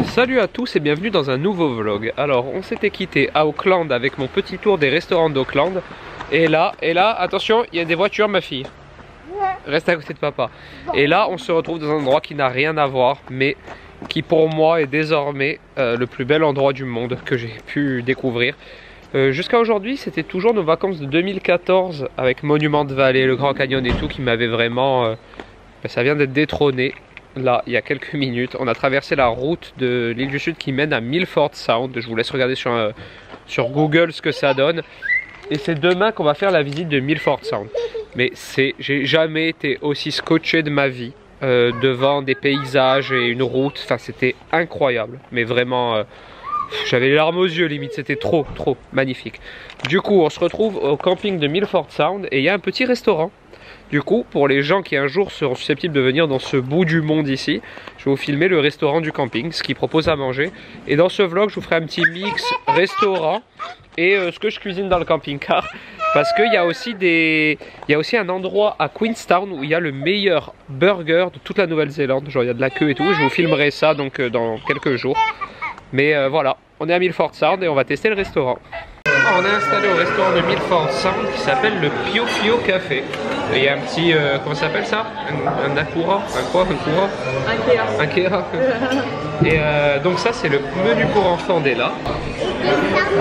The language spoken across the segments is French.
Salut à tous et bienvenue dans un nouveau vlog. Alors on s'était quitté à Auckland avec mon petit tour des restaurants d'Auckland. Et là, attention, il y a des voitures ma fille. Reste à côté de papa. Et là on se retrouve dans un endroit qui n'a rien à voir, mais qui pour moi est désormais le plus bel endroit du monde que j'ai pu découvrir. Jusqu'à aujourd'hui c'était toujours nos vacances de 2014 avec Monument de Valley, le Grand Canyon et tout qui m'avait vraiment... ça vient d'être détrôné. Là, il y a quelques minutes, on a traversé la route de l'île du Sud qui mène à Milford Sound. Je vous laisse regarder sur Google ce que ça donne. Et c'est demain qu'on va faire la visite de Milford Sound. Mais j'ai jamais été aussi scotché de ma vie devant des paysages et une route. Enfin, c'était incroyable. Mais vraiment, j'avais les larmes aux yeux limite. C'était trop magnifique. Du coup, on se retrouve au camping de Milford Sound et il y a un petit restaurant. Du coup, pour les gens qui un jour seront susceptibles de venir dans ce bout du monde ici, je vais vous filmer le restaurant du camping, ce qu'ils proposent à manger. Et dans ce vlog, je vous ferai un petit mix restaurant et ce que je cuisine dans le camping-car. Parce qu'il y a aussi un endroit à Queenstown où il y a le meilleur burger de toute la Nouvelle-Zélande. Genre il y a de la queue et tout, je vous filmerai ça donc dans quelques jours. Mais voilà, on est à Milford Sound et on va tester le restaurant. On est installé au restaurant de Milford Sound qui s'appelle le Pio Pio Café. Et il y a un petit, comment ça s'appelle ça? Un Akura? Un quoi? Un Kea. Et donc ça c'est le menu pour enfants dès là.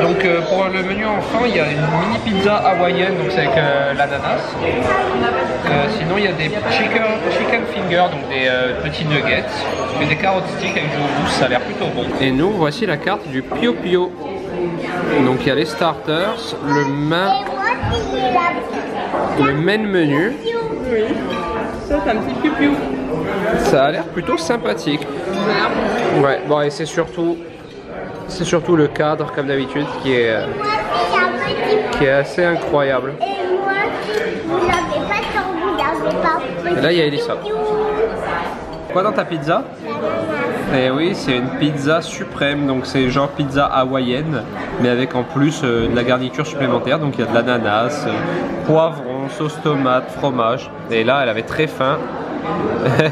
Donc pour le menu enfant il y a une mini pizza hawaïenne, donc c'est avec l'ananas. Sinon il y a des chicken fingers, donc des petits nuggets. Et des carottes sticks avec du houmous, ça a l'air plutôt bon. Et nous voici la carte du Pio Pio. Donc il y a les starters, le main menu. Oui, ça c'est un petit piou-piou. Ça a l'air plutôt sympathique. Ouais, bon et c'est surtout le cadre comme d'habitude qui est assez incroyable. Et là il y a Elissa. Quoi dans ta pizza? Et oui, c'est une pizza suprême, donc c'est genre pizza hawaïenne, mais avec en plus de la garniture supplémentaire, donc il y a de l'ananas, poivron, sauce tomate, fromage. Et là, elle avait très faim.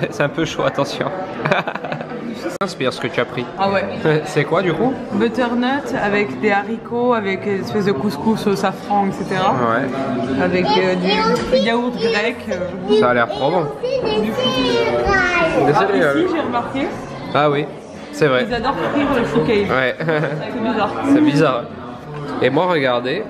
C'est un peu chaud, attention. Inspire ce que tu as pris. Ah ouais. C'est quoi du coup? Butternut avec des haricots, avec une espèce de couscous au safran, etc. Ouais. Avec du yaourt grec. Ça a l'air trop bon. Du fou. Désolé, Ici, j'ai remarqué. Ah oui, c'est vrai. Ils adorent frire le fou cake. Ouais. C'est bizarre. C'est bizarre. Et moi, regardez.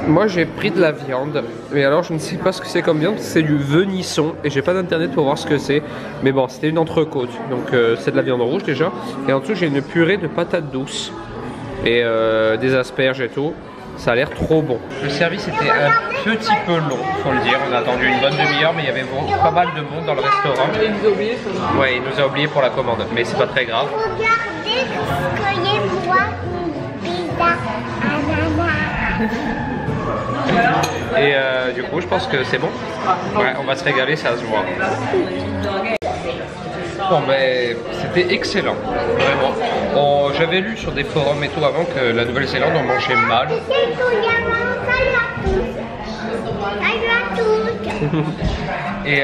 Moi, j'ai pris de la viande. Mais alors, je ne sais pas ce que c'est comme viande. C'est du venisson. Et j'ai pas d'internet pour voir ce que c'est. Mais bon, c'était une entrecôte. Donc, c'est de la viande rouge déjà. Et en dessous, j'ai une purée de patates douces. Et des asperges et tout. Ça a l'air trop bon. Le service était un petit peu long, faut le dire. On a attendu une bonne demi-heure, mais il y avait pas mal de monde dans le restaurant. Il nous a oublié ça. Ouais, il nous a oublié pour la commande, mais c'est pas très grave. Regardez, cueillez-moi une pizza ananas. Et du coup, je pense que c'est bon. Ouais, on va se régaler, ça se voit. Bon, mais c'était excellent, vraiment. J'avais lu sur des forums et tout avant que la Nouvelle-Zélande on mangeait mal. Et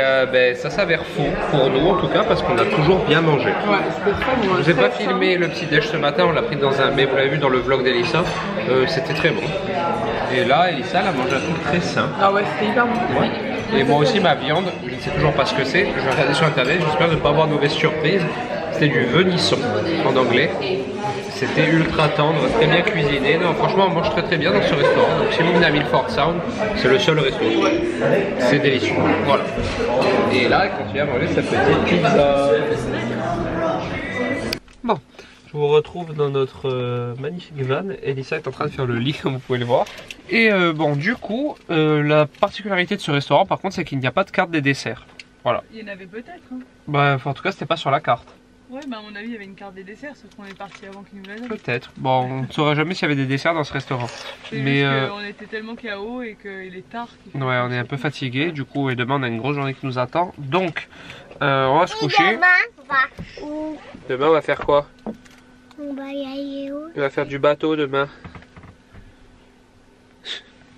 ça s'avère faux pour nous en tout cas parce qu'on a toujours bien mangé. Ouais, c'était très bon. Je n'ai pas filmé le petit déj ce matin, on l'a pris dans un... Mais vous l'avez vu dans le vlog d'Elissa, c'était très bon. Et là, Elissa, elle a mangé un truc très sain. Ah ouais, c'était hyper bon. Ouais. Et moi aussi, ma viande, je ne sais toujours pas ce que c'est. Je vais regarder sur internet, j'espère ne pas avoir de mauvaise surprise. C'était du venisson en anglais. C'était ultra tendre, très bien cuisiné. Non, franchement, on mange très bien dans ce restaurant. Donc, si vous venez à Milford Sound, c'est le seul restaurant. C'est délicieux. Voilà. Et là, elle continue à manger sa petite pizza. Bon. Je vous retrouve dans notre magnifique van. Elissa est en train de faire le lit comme vous pouvez le voir. Et bon du coup, la particularité de ce restaurant par contre c'est qu'il n'y a pas de carte des desserts. Voilà. Il y en avait peut-être. Hein. Bah en tout cas c'était pas sur la carte. Ouais, bah à mon avis il y avait une carte des desserts, sauf qu'on est parti avant qu'ils nous la donnent. Peut-être. Bon, on ne saura jamais s'il y avait des desserts dans ce restaurant. Mais on était tellement KO et qu'il est tard. Ouais, on est un peu fatigué du coup et demain on a une grosse journée qui nous attend. Donc on va se coucher. Demain, on va où? Demain on va faire quoi? On va y aller où? On va faire du bateau demain.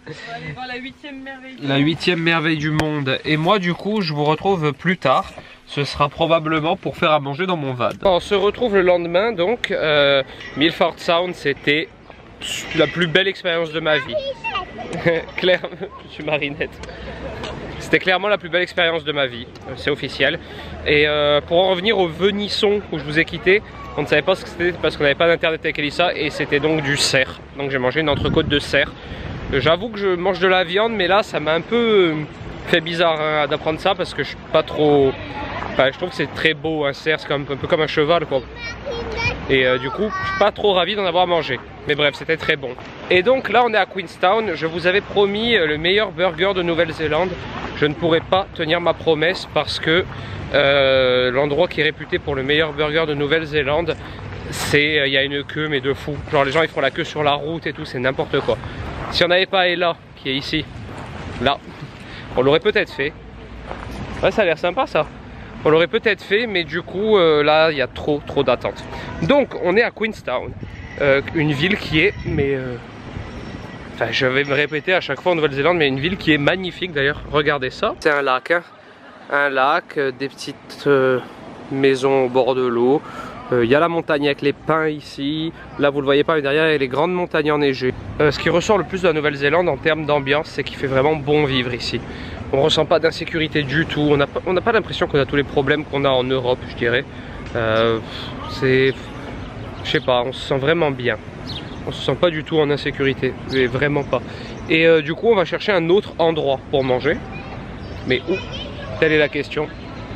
On va aller voir la 8e merveille. La 8e merveille du monde. Et moi du coup je vous retrouve plus tard. Ce sera probablement pour faire à manger dans mon van. On se retrouve le lendemain donc. Milford Sound, c'était la plus belle expérience de ma vie. Claire, je suis Marinette. C'était clairement la plus belle expérience de ma vie, c'est officiel. Et pour en revenir au Venisson où je vous ai quitté, on ne savait pas ce que c'était parce qu'on n'avait pas d'internet avec Elissa et c'était donc du cerf. Donc j'ai mangé une entrecôte de cerf. J'avoue que je mange de la viande, mais là ça m'a un peu fait bizarre hein, d'apprendre ça parce que je suis pas trop... Enfin, je trouve que c'est très beau un cerf, c'est un peu comme un cheval quoi. Et du coup, je suis pas trop ravi d'en avoir mangé. Mais bref, c'était très bon. Et donc là, on est à Queenstown. Je vous avais promis le meilleur burger de Nouvelle-Zélande. Je ne pourrais pas tenir ma promesse parce que l'endroit qui est réputé pour le meilleur burger de Nouvelle-Zélande, c'est il y a une queue mais de fou. Genre les gens ils font la queue sur la route et tout, c'est n'importe quoi. Si on n'avait pas Ella qui est ici, là, on l'aurait peut-être fait. Ouais, ça a l'air sympa ça. On l'aurait peut-être fait, mais du coup là il y a trop d'attentes. Donc on est à Queenstown, une ville qui est, enfin je vais me répéter à chaque fois en Nouvelle-Zélande, mais une ville qui est magnifique d'ailleurs. Regardez ça, c'est un lac, hein. Un lac, des petites maisons au bord de l'eau. Il y a la montagne avec les pins ici. Là vous le voyez pas, mais derrière il y a les grandes montagnes enneigées. Ce qui ressort le plus de la Nouvelle-Zélande en termes d'ambiance, c'est qu'il fait vraiment bon vivre ici. On ressent pas d'insécurité du tout. On n'a pas l'impression qu'on a tous les problèmes qu'on a en Europe, je dirais. Je sais pas, on se sent vraiment bien. On se sent pas du tout en insécurité, mais vraiment pas. Et du coup on va chercher un autre endroit pour manger. Mais où? Telle est la question.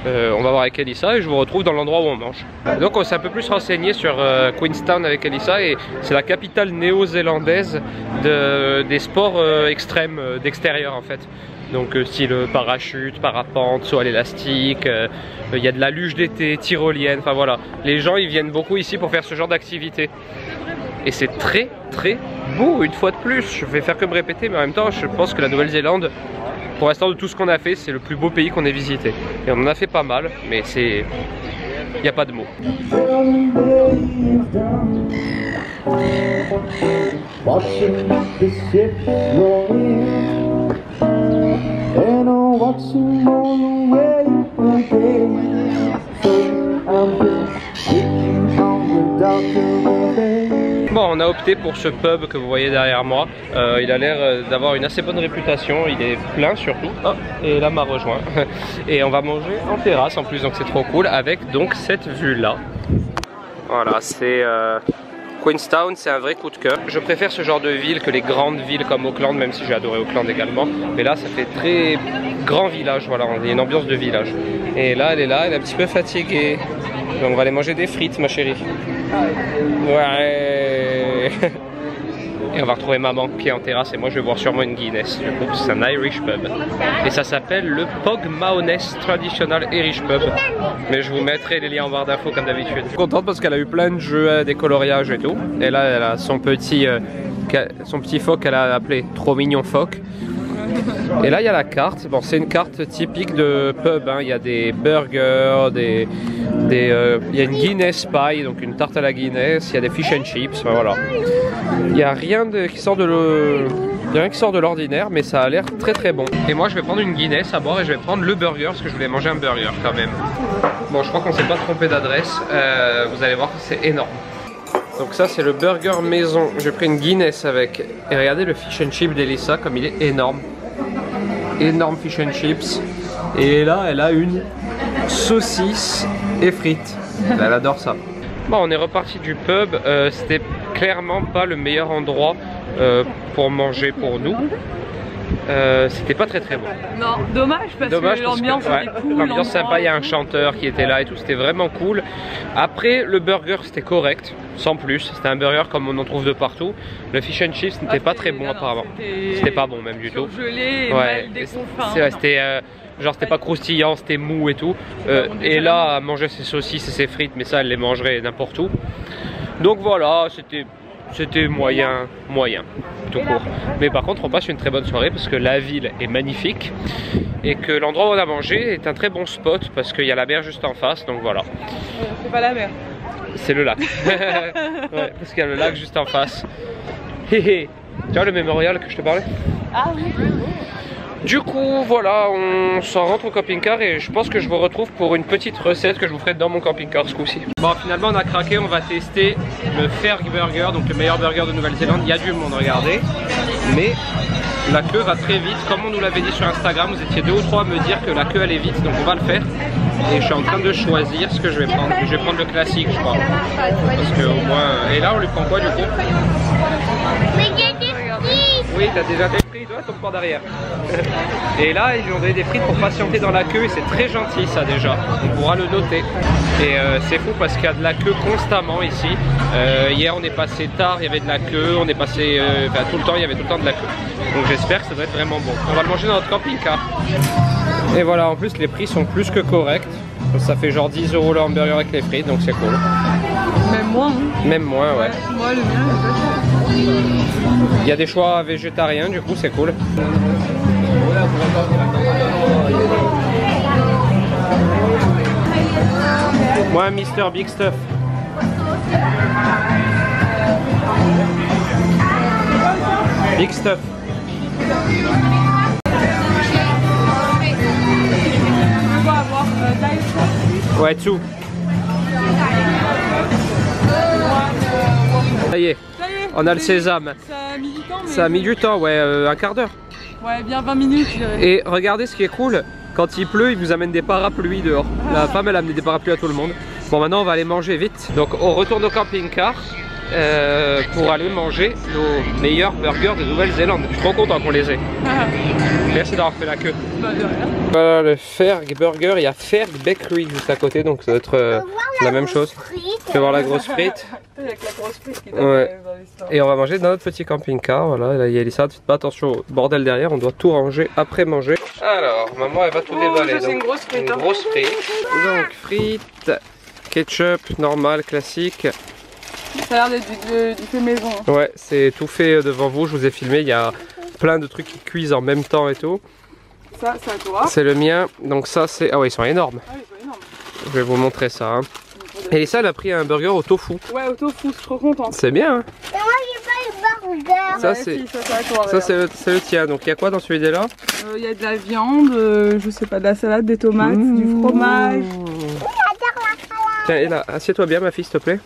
On va voir avec Elissa et je vous retrouve dans l'endroit où on mange. Donc on s'est un peu plus renseigné sur Queenstown avec Elissa et c'est la capitale néo-zélandaise des sports extrêmes d'extérieur en fait. Donc style parachute, parapente, saut à l'élastique, il y a de la luge d'été, tyrolienne, enfin voilà. Les gens ils viennent beaucoup ici pour faire ce genre d'activité. Et c'est très beau une fois de plus. Je vais faire que me répéter mais en même temps je pense que la Nouvelle-Zélande, pour l'instant de tout ce qu'on a fait, c'est le plus beau pays qu'on ait visité. Et on en a fait pas mal, mais c'est... il n'y a pas de mots. Bon, on a opté pour ce pub que vous voyez derrière moi. Il a l'air d'avoir une assez bonne réputation. Il est plein surtout. Oh, et là m'a rejoint. Et on va manger en terrasse en plus, donc c'est trop cool avec donc cette vue là. Voilà, c'est Queenstown, c'est un vrai coup de cœur. Je préfère ce genre de ville que les grandes villes comme Auckland, même si j'ai adoré Auckland également. Mais là, ça fait très grand village. Voilà, il y a une ambiance de village. Et là, elle est un petit peu fatiguée. Donc on va aller manger des frites, ma chérie. Ouais. Et on va retrouver maman qui est en terrasse et moi je vais boire sûrement une Guinness. Du coup c'est un Irish pub. Et ça s'appelle le Pogmaones Traditional Irish Pub. Mais je vous mettrai les liens en barre d'infos comme d'habitude. Je suis contente parce qu'elle a eu plein de jeux, des coloriages et tout. Et là elle a son petit phoque qu'elle a appelé Trop Mignon Phoque. Et là il y a la carte. Bon, c'est une carte typique de pub, hein. Il y a des burgers, il y a une Guinness pie, donc une tarte à la Guinness, il y a des fish and chips, enfin, voilà. Il n'y a rien qui sort de l'ordinaire, mais ça a l'air très bon. Et moi je vais prendre une Guinness à boire et je vais prendre le burger parce que je voulais manger un burger quand même. Bon, je crois qu'on s'est pas trompé d'adresse, vous allez voir que c'est énorme. Donc ça c'est le burger maison, j'ai pris une Guinness avec. Et regardez le fish and chips d'Elissa comme il est énorme. Énorme fish and chips. Et là elle a une saucisse et frites. Elle adore ça. Bon, on est reparti du pub. C'était clairement pas le meilleur endroit pour manger pour nous. C'était pas très bon. Non, dommage parce que l'ambiance était cool. L'ambiance sympa, il y a un chanteur qui était là et tout, c'était vraiment cool. Après, le burger c'était correct, sans plus. C'était un burger comme on en trouve de partout. Le fish and chips n'était pas très bon apparemment. C'était pas bon même du tout. Gelé et mal déconfin. C'était pas croustillant, c'était mou et tout. Et là, à manger ses saucisses et ses frites, mais ça elle les mangerait n'importe où. Donc voilà, c'était moyen, tout court. Mais par contre on passe une très bonne soirée parce que la ville est magnifique et que l'endroit où on a mangé est un très bon spot parce qu'il y a la mer juste en face, donc voilà. C'est pas la mer. C'est le lac. Ouais, parce qu'il y a le lac juste en face. Tu vois le mémorial que je te parlais? Ah oui. Du coup, voilà, on s'en rentre au camping-car et je pense que je vous retrouve pour une petite recette que je vous ferai dans mon camping-car ce coup-ci. Bon, finalement, on a craqué, on va tester le Ferg Burger, donc le meilleur burger de Nouvelle-Zélande. Il y a du monde, regardez. Mais la queue va très vite. Comme on nous l'avait dit sur Instagram, vous étiez 2 ou 3 à me dire que la queue allait vite, donc on va le faire. Et je suis en train de choisir ce que je vais prendre. Je vais prendre le classique, je crois. Parce que au moins... Et là, on lui prend quoi du coup? Mais j'ai des frites. Oui, t'as déjà des frites, toi, ton port derrière. Et là, ils lui ont donné des frites pour patienter dans la queue et c'est très gentil ça déjà. On pourra le noter. Et c'est fou parce qu'il y a de la queue constamment ici. Hier, on est passé tard, il y avait de la queue. On est passé tout le temps, il y avait tout le temps de la queue. Donc j'espère que ça doit être vraiment bon. On va le manger dans notre camping-car. Et voilà, en plus les prix sont plus que corrects. Ça fait genre 10 € le hamburger avec les frites, donc c'est cool. Même moins. Hein. Même moins, ouais. Moi, le mien, Il y a des choix végétariens, du coup c'est cool. Moi, Mr. Big Stuff. Big Stuff. Ouais, tout. Ça y est, on a le sésame. Ça a mis du temps. Mais... Ça a mis du temps, ouais, un quart d'heure. Ouais, bien 20 minutes, je dirais. Et regardez ce qui est cool, quand il pleut, ils vous amènent des parapluies dehors. La femme, elle a amené des parapluies à tout le monde. Bon, maintenant, on va aller manger vite. Donc, on retourne au camping-car pour aller manger nos meilleurs burgers de Nouvelle-Zélande. Je suis trop content qu'on les ait. Merci d'avoir fait la queue. Bah, de rien. Voilà le Ferg Burger, il y a Ferg Bakery juste à côté, donc ça doit être la même chose. Tu vas voir la grosse frite. Avec la grosse frite qui Ouais. Et on va manger dans notre petit camping-car. Voilà, là il y a Elissa, faites pas attention au bordel derrière, on doit tout ranger après manger. Alors, maman elle va tout déballer. C'est une grosse frite. Une grosse frite. Donc frites, ketchup, normal, classique. Ça a l'air d'être du fait maison. Ouais, c'est tout fait devant vous, je vous ai filmé, il y a plein de trucs qui cuisent en même temps et tout. Ça, c'est à toi. C'est le mien, donc ça c'est... Ah ouais, ils sont énormes. Ah, ils sont énormes. Je vais vous montrer ça. Hein. Et ça, elle a pris un burger au tofu. Ouais, au tofu, je suis trop contente. C'est bien. Hein. Et moi, j'ai pas eu burger. Ça, Ouais, c'est si, ça, à toi, ça, c'est le tien. Donc il y a quoi dans celui-là? Il y a de la viande, je sais pas, de la salade, des tomates, du fromage. Tiens, et là, assieds-toi bien ma fille s'il te plaît.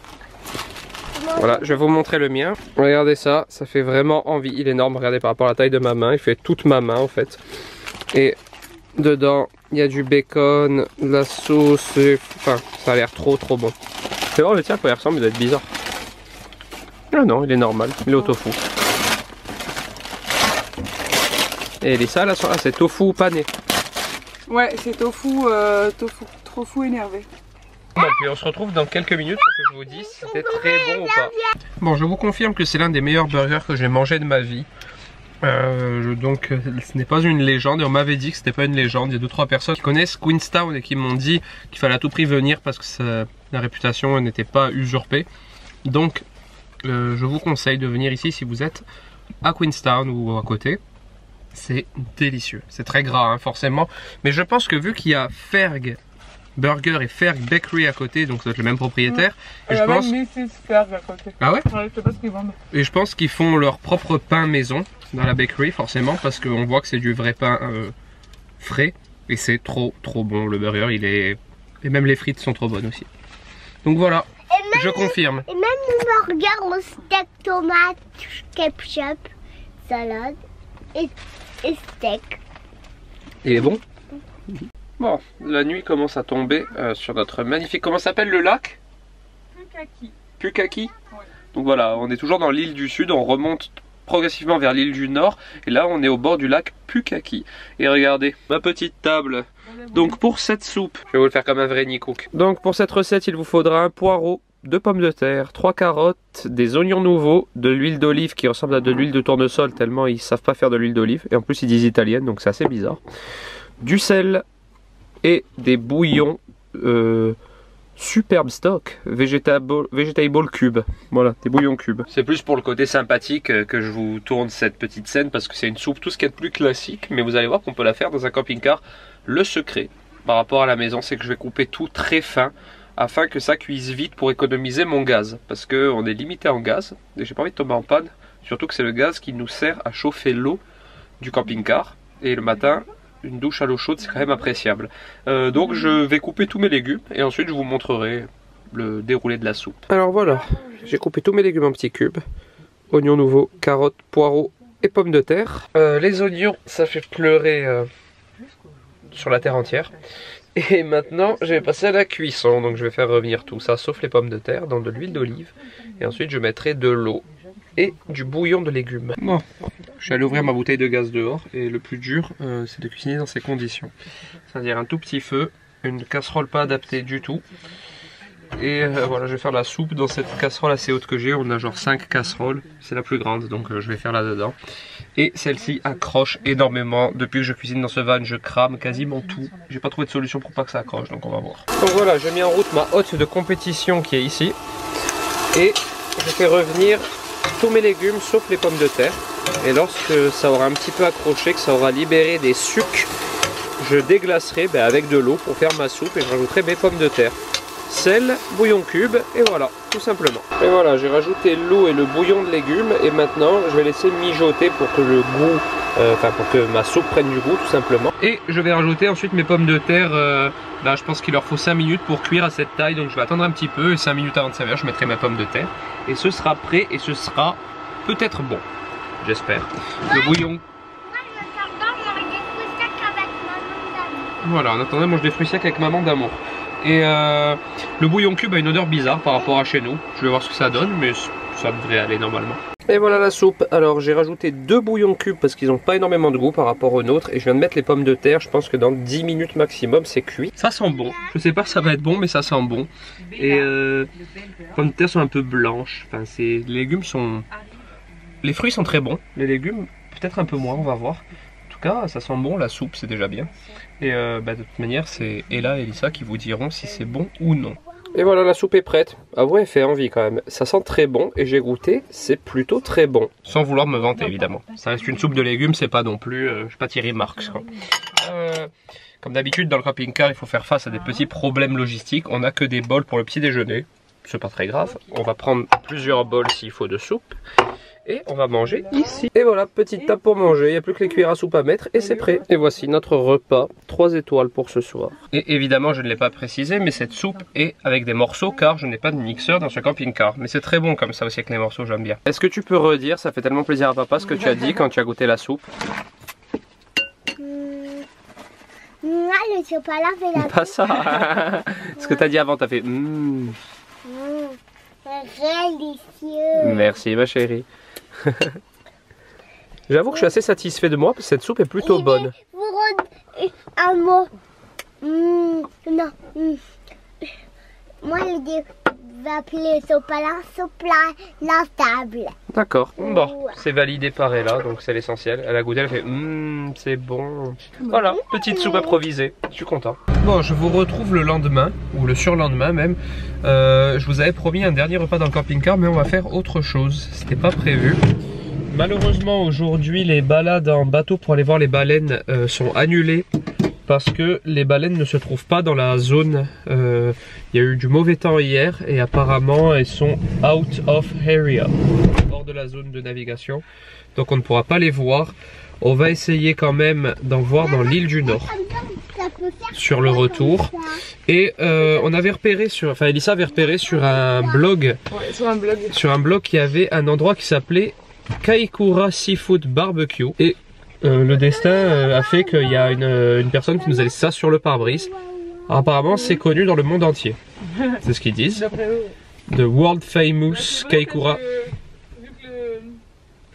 Voilà, je vais vous montrer le mien. Regardez ça, ça fait vraiment envie. Il est énorme, regardez par rapport à la taille de ma main. Il fait toute ma main en fait. Et dedans, il y a du bacon, de la sauce. Enfin, ça a l'air trop bon. C'est voir le tien, à quoi il ressemble, il doit être bizarre. Ah non, il est normal, il est au tofu. Et Elissa, là, ah, c'est tofu pané. Ouais, c'est tofu, tofu énervé. Bon, puis on se retrouve dans quelques minutes pour que je vous dise si c'était très bon ou pas. Bon, je vous confirme que c'est l'un des meilleurs burgers que j'ai mangé de ma vie. Donc ce n'est pas une légende et on m'avait dit que c'était pas une légende. Il y a 2-3 personnes qui connaissent Queenstown et qui m'ont dit qu'il fallait à tout prix venir parce que la réputation n'était pas usurpée. Donc je vous conseille de venir ici si vous êtes à Queenstown ou à côté. C'est délicieux, c'est très gras hein, forcément, mais je pense que vu qu'il y a Ferg Burger et Ferg Bakery à côté, donc ça doit être le même propriétaire. Et je pense... même Mrs. Ferg à côté. Ah ouais? Ouais, je sais pas ce qu'ils vendent. Et je pense qu'ils font leur propre pain maison dans la bakery forcément parce qu'on voit que c'est du vrai pain frais et c'est trop bon le burger, il est... Et même les frites sont trop bonnes aussi. Donc voilà, je confirme. Et même le burger au steak, tomate, ketchup, salade et steak. Il est bon? Bon, la nuit commence à tomber sur notre magnifique... Comment s'appelle le lac? Pukaki. Pukaki? Ouais. Donc voilà, on est toujours dans l'île du Sud, on remonte progressivement vers l'île du Nord. Et là, on est au bord du lac Pukaki. Et regardez, ma petite table. Donc pour cette soupe, je vais vous le faire comme un vrai Nicook. Donc pour cette recette, il vous faudra un poireau, 2 pommes de terre, 3 carottes, des oignons nouveaux, de l'huile d'olive qui ressemble à de l'huile de tournesol tellement ils savent pas faire de l'huile d'olive. Et en plus, ils disent italienne, donc c'est assez bizarre. Du sel et des bouillons superbe stock, vegetable cube. Voilà, des bouillons cubes. C'est plus pour le côté sympathique que je vous tourne cette petite scène parce que c'est une soupe tout ce qui est de plus classique, mais vous allez voir qu'on peut la faire dans un camping-car. Le secret par rapport à la maison, c'est que je vais couper tout très fin afin que ça cuise vite pour économiser mon gaz parce qu'on est limité en gaz et j'ai pas envie de tomber en panne, surtout que c'est le gaz qui nous sert à chauffer l'eau du camping-car. Et le matin, une douche à l'eau chaude, c'est quand même appréciable. Donc je vais couper tous mes légumes et ensuite je vous montrerai le déroulé de la soupe. Alors voilà, j'ai coupé tous mes légumes en petits cubes. Oignons nouveaux, carottes, poireaux et pommes de terre. Les oignons, ça fait pleurer sur la terre entière. Et maintenant, je vais passer à la cuisson. Donc je vais faire revenir tout ça, sauf les pommes de terre, dans de l'huile d'olive. Et ensuite, je mettrai de l'eau et du bouillon de légumes. Bon, je suis allé ouvrir ma bouteille de gaz dehors. Et le plus dur, c'est de cuisiner dans ces conditions. C'est-à-dire un tout petit feu, une casserole pas adaptée du tout. Et voilà, je vais faire la soupe dans cette casserole assez haute que j'ai. On a genre 5 casseroles, c'est la plus grande, donc je vais faire là-dedans. Et celle-ci accroche énormément. Depuis que je cuisine dans ce van, je crame quasiment tout. J'ai pas trouvé de solution pour pas que ça accroche, donc on va voir. Donc voilà, j'ai mis en route ma hotte de compétition qui est ici. Et je fais revenir tous mes légumes sauf les pommes de terre. Et lorsque ça aura un petit peu accroché, que ça aura libéré des sucs, je déglacerai avec de l'eau pour faire ma soupe et je rajouterai mes pommes de terre. Sel, bouillon cube et voilà, tout simplement. Et voilà, j'ai rajouté l'eau et le bouillon de légumes et maintenant je vais laisser mijoter pour que le goût, pour que ma soupe prenne du goût tout simplement. Et je vais rajouter ensuite mes pommes de terre, là je pense qu'il leur faut 5 minutes pour cuire à cette taille, donc je vais attendre un petit peu et 5 minutes avant de servir je mettrai mes pommes de terre. Et ce sera prêt et ce sera peut-être bon, j'espère. Le bouillon... Voilà, en attendant, je mange des fruits secs avec maman d'amour. Et le bouillon cube a une odeur bizarre par rapport à chez nous. Je vais voir ce que ça donne, mais ça devrait aller normalement. Et voilà la soupe. Alors j'ai rajouté 2 bouillons cubes parce qu'ils n'ont pas énormément de goût par rapport aux nôtres. Et je viens de mettre les pommes de terre. Je pense que dans 10 minutes maximum c'est cuit. Ça sent bon. Je sais pas si ça va être bon, mais ça sent bon. Et les pommes de terre sont un peu blanches. Enfin, les légumes sont... Les fruits sont très bons. Les légumes peut-être un peu moins, on va voir. Ça sent bon, la soupe c'est déjà bien. Et de toute manière c'est Ella et Elissa qui vous diront si c'est bon ou non. Et voilà, la soupe est prête. Avouez, elle fait envie quand même. Ça sent très bon et j'ai goûté, c'est plutôt très bon. Sans vouloir me vanter évidemment. Ça reste une soupe de légumes, c'est pas non plus, je suis pas Thierry Marx. Comme d'habitude dans le camping-car il faut faire face à des petits problèmes logistiques. On n'a que des bols pour le petit déjeuner. C'est pas très grave. On va prendre plusieurs bols s'il faut de soupe. Et on va manger ici. Et voilà, petite table pour manger, il n'y a plus que les cuillères à soupe à mettre et c'est prêt. Et voici notre repas, 3 étoiles pour ce soir. Et évidemment, je ne l'ai pas précisé, mais cette soupe est avec des morceaux car je n'ai pas de mixeur dans ce camping-car. Mais c'est très bon comme ça aussi avec les morceaux, j'aime bien. Est-ce que tu peux redire, ça fait tellement plaisir à papa, ce que tu as dit quand tu as goûté la soupe? Le chocolat fait la Pas ça. Ce que tu as dit avant, tu as fait délicieux. Merci ma chérie. J'avoue que je suis assez satisfait de moi parce que cette soupe est plutôt bonne. Un mot. Non. Moi, je vais appeler soupe la table. D'accord. Bon, c'est validé par Ella, donc c'est l'essentiel. Elle a goûté, elle a fait c'est bon. Voilà, petite soupe improvisée. Je suis content. Bon, je vous retrouve le lendemain, ou le surlendemain même. Je vous avais promis un dernier repas dans le camping-car, mais on va faire autre chose. C'était pas prévu. Malheureusement, aujourd'hui, les balades en bateau pour aller voir les baleines sont annulées. Parce que les baleines ne se trouvent pas dans la zone. Il y a eu du mauvais temps hier et apparemment elles sont out of area, hors de la zone de navigation. Donc on ne pourra pas les voir. On va essayer quand même d'en voir dans l'île du Nord sur le retour. Et on avait repéré enfin Elissa avait repéré sur un blog, sur un blog qui avait un endroit qui s'appelait Kaikoura Seafood Barbecue. Et le destin a fait qu'il y a une personne qui nous a laissé ça sur le pare-brise. Apparemment c'est connu dans le monde entier. C'est ce qu'ils disent. The World Famous Kaikoura. Vu que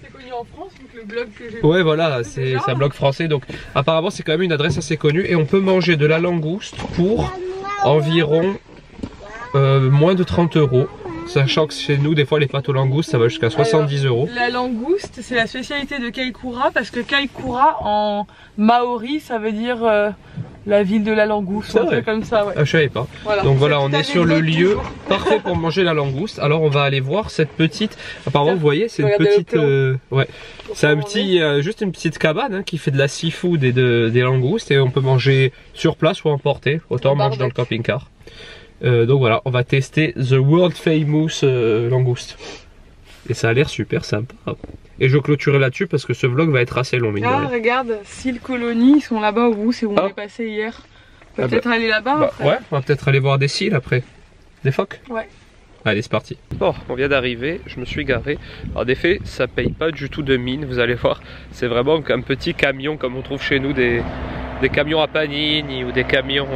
c'est connu en France, vu que le blog que j'ai... Ouais voilà, c'est un blog français. Donc apparemment c'est quand même une adresse assez connue. Et on peut manger de la langouste pour environ moins de 30 €. Sachant que chez nous, des fois, les pâtes aux langoustes, ça va jusqu'à 70 €. La langouste, c'est la spécialité de Kaikoura, parce que Kaikoura, en maori, ça veut dire la ville de la langouste, ou un truc comme ça. Ouais. Ah, je savais pas. Voilà. Donc voilà, on est sur le lieu parfait pour manger la langouste. Alors on va aller voir cette petite... Apparemment, vous voyez, c'est une petite... ouais. C'est un petit, juste une petite cabane qui fait de la seafood et des langoustes. Et on peut manger sur place ou emporter. Autant on mange dans le camping-car. Donc voilà, on va tester The World Famous langouste. Et ça a l'air super sympa. Et je clôturerai là-dessus parce que ce vlog va être assez long. Ah, regarde, Seal Colony, ils sont là-bas au bout, c'est où on est passé hier. Peut-être aller là-bas. Ouais, on va peut-être aller voir des seals après. Des phoques. Ouais. Allez, c'est parti. Bon, on vient d'arriver, je me suis garé. Alors, en effet, ça paye pas du tout de mine, vous allez voir. C'est vraiment un petit camion comme on trouve chez nous, des camions à panini ou des camions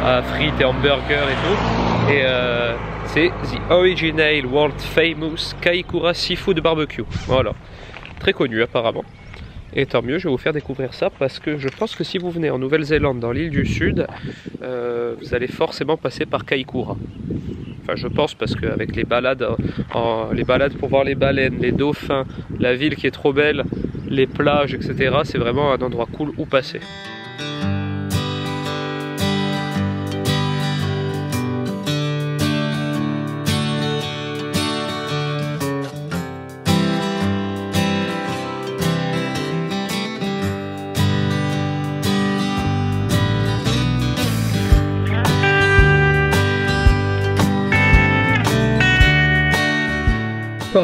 à frites et hamburgers et tout. Et c'est The Original World Famous Kaikoura Seafood Barbecue. Voilà, très connu apparemment. Et tant mieux, je vais vous faire découvrir ça parce que je pense que si vous venez en Nouvelle-Zélande, dans l'île du Sud, vous allez forcément passer par Kaikoura. Enfin, je pense parce qu'avec les balades pour voir les baleines, les dauphins, la ville qui est trop belle, les plages, etc., c'est vraiment un endroit cool où passer.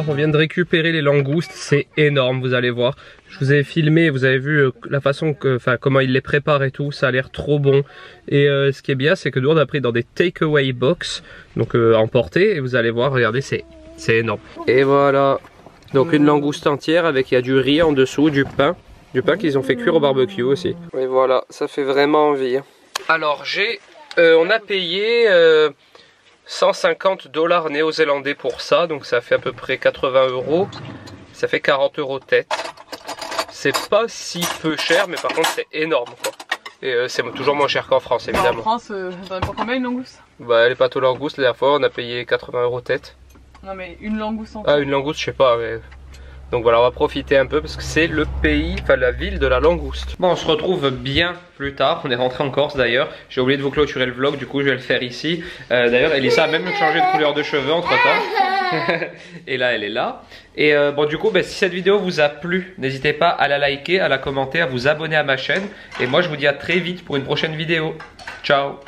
On vient de récupérer les langoustes, c'est énorme, vous allez voir. Je vous avais filmé, vous avez vu la façon comment ils les préparent et tout, ça a l'air trop bon. Et ce qui est bien, c'est que nous on a pris dans des takeaway box, donc emportés, et vous allez voir, regardez, c'est énorme. Et voilà, donc une langouste entière avec il y a du riz en dessous, du pain qu'ils ont fait cuire au barbecue aussi. Et voilà, ça fait vraiment envie. Alors on a payé 150 $ néo-zélandais pour ça, donc ça fait à peu près 80 €. Ça fait 40 € tête. C'est pas si peu cher, mais par contre c'est énorme quoi. Et c'est toujours moins cher qu'en France évidemment. En France, t'en as pour combien une langouste? Bah les pâtes aux langoustes, la dernière fois on a payé 80 € tête. Non mais une langouste entière. Ah une langouste je sais pas mais... Donc voilà, on va profiter un peu parce que c'est le pays, enfin la ville de la langouste. Bon, on se retrouve bien plus tard. On est rentré en Corse d'ailleurs. J'ai oublié de vous clôturer le vlog, du coup je vais le faire ici. D'ailleurs, Elissa a même changé de couleur de cheveux entre temps. Et là, elle est là. Et bon, du coup, si cette vidéo vous a plu, n'hésitez pas à la liker, à la commenter, à vous abonner à ma chaîne. Et moi, je vous dis à très vite pour une prochaine vidéo. Ciao!